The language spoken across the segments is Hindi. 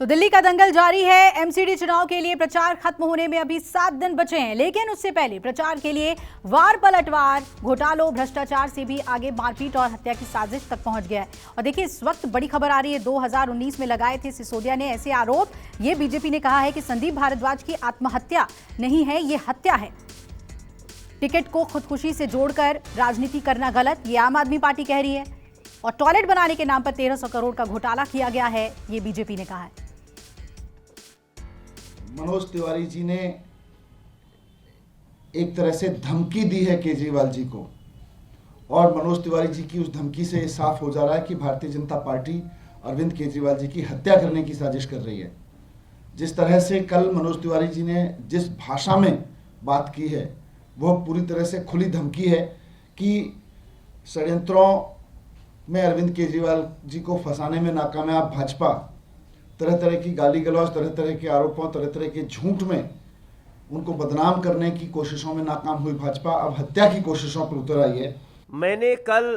तो दिल्ली का दंगल जारी है। एमसीडी चुनाव के लिए प्रचार खत्म होने में अभी 7 दिन बचे हैं, लेकिन उससे पहले प्रचार के लिए वार पलटवार, घोटालों, भ्रष्टाचार से भी आगे मारपीट और हत्या की साजिश तक पहुंच गया है। और देखिए, इस वक्त बड़ी खबर आ रही है। 2019 में लगाए थे सिसोदिया ने ऐसे आरोप। ये बीजेपी ने कहा है कि संदीप भारद्वाज की आत्महत्या नहीं है, ये हत्या है। टिकट को खुदकुशी से जोड़कर राजनीति करना गलत, ये आम आदमी पार्टी कह रही है। और टॉयलेट बनाने के नाम पर 1300 करोड़ का घोटाला किया गया है, ये बीजेपी ने कहा है। मनोज तिवारी जी ने एक तरह से धमकी दी है केजरीवाल जी को, और मनोज तिवारी जी की उस धमकी से साफ हो जा रहा है कि भारतीय जनता पार्टी अरविंद केजरीवाल जी की हत्या करने की साजिश कर रही है। जिस तरह से कल मनोज तिवारी जी ने जिस भाषा में बात की है, वह पूरी तरह से खुली धमकी है कि षड्यंत्रों में अरविंद केजरीवाल जी को फंसाने में नाकामयाब भाजपा तरह तरह की गाली गलौज, तरह तरह के आरोपों, तरह तरह के झूठ में उनको बदनाम करने की कोशिशों में नाकाम हुई भाजपा अब हत्या की कोशिशों पर उतर आई है। मैंने कल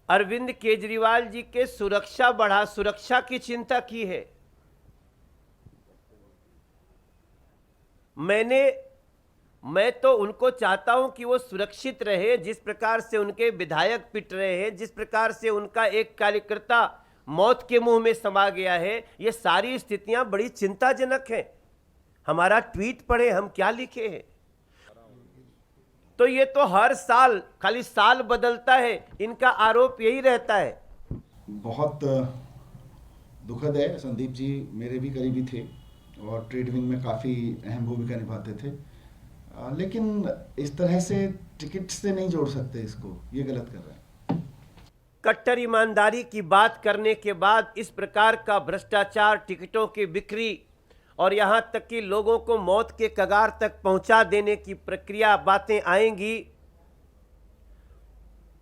अरविंद केजरीवाल जी के सुरक्षा की चिंता की है। मैं तो उनको चाहता हूं कि वो सुरक्षित रहे। जिस प्रकार से उनके विधायक पिट रहे हैं, जिस प्रकार से उनका एक कार्यकर्ता मौत के मुंह में समा गया है, ये सारी स्थितियां बड़ी चिंताजनक हैं। हमारा ट्वीट पढ़े, हम क्या लिखे हैं। तो ये तो हर साल, खाली साल बदलता है, इनका आरोप यही रहता है। बहुत दुखद है। संदीप जी मेरे भी करीबी थे और ट्रेड विंग में काफ़ी अहम भूमिका निभाते थे, लेकिन इस तरह से टिकट से नहीं जोड़ सकते इसको, ये गलत कर रहे हैं। कट्टर ईमानदारी की बात करने के बाद इस प्रकार का भ्रष्टाचार, टिकटों की बिक्री और यहां तक कि लोगों को मौत के कगार तक पहुंचा देने की प्रक्रिया, बातें आएंगी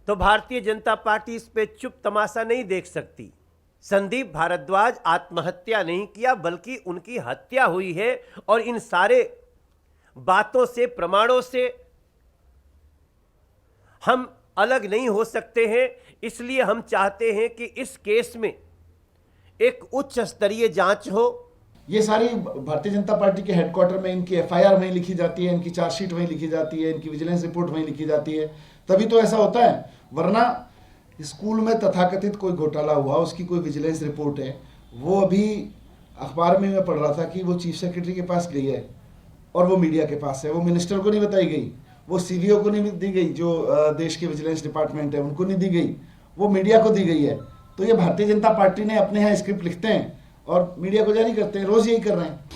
तो भारतीय जनता पार्टी इस पे चुप तमाशा नहीं देख सकती। संदीप भारद्वाज आत्महत्या नहीं किया, बल्कि उनकी हत्या हुई है। और इन सारे बातों से, प्रमाणों से हम अलग नहीं हो सकते हैं। इसलिए हम चाहते हैं कि इस केस में एक उच्च स्तरीय जांच हो। ये सारी भारतीय जनता पार्टी के हेडक्वार्टर में इनकी एफआईआर वहीं लिखी जाती है, इनकी चार्जशीट वहीं लिखी जाती है, इनकी विजिलेंस रिपोर्ट वहीं लिखी जाती है, तभी तो ऐसा होता है। वरना स्कूल में तथाकथित कोई घोटाला हुआ, उसकी कोई विजिलेंस रिपोर्ट है, वो अभी अखबार में मैं पढ़ रहा था कि वो चीफ सेक्रेटरी के पास गई है और वो मीडिया के पास है। वो मिनिस्टर को नहीं बताई गई, वो सीवीओ को नहीं दी गई, जो देश के विजिलेंस डिपार्टमेंट है उनको नहीं दी गई, वो मीडिया को दी गई है। तो ये भारतीय जनता पार्टी ने अपने यहाँ स्क्रिप्ट लिखते हैं और मीडिया को जारी करते हैं, रोज यही कर रहे हैं।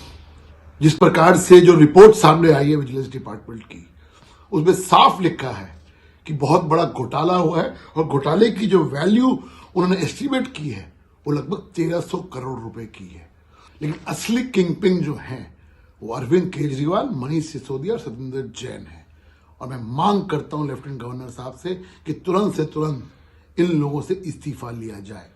जिस प्रकार से जो रिपोर्ट सामने आई है विजिलेंस डिपार्टमेंट की, उसमें साफ लिखा है कि बहुत बड़ा घोटाला हुआ है और घोटाले की जो वैल्यू उन्होंने एस्टिमेट की है वो लगभग 1300 करोड़ रुपए की है। लेकिन असली किंगपिन जो है वो अरविंद केजरीवाल, मनीष सिसोदिया और सत्येंद्र जैन है। और मैं मांग करता हूं लेफ्टिनेंट गवर्नर साहब से कि तुरंत से तुरंत इन लोगों से इस्तीफा लिया जाए।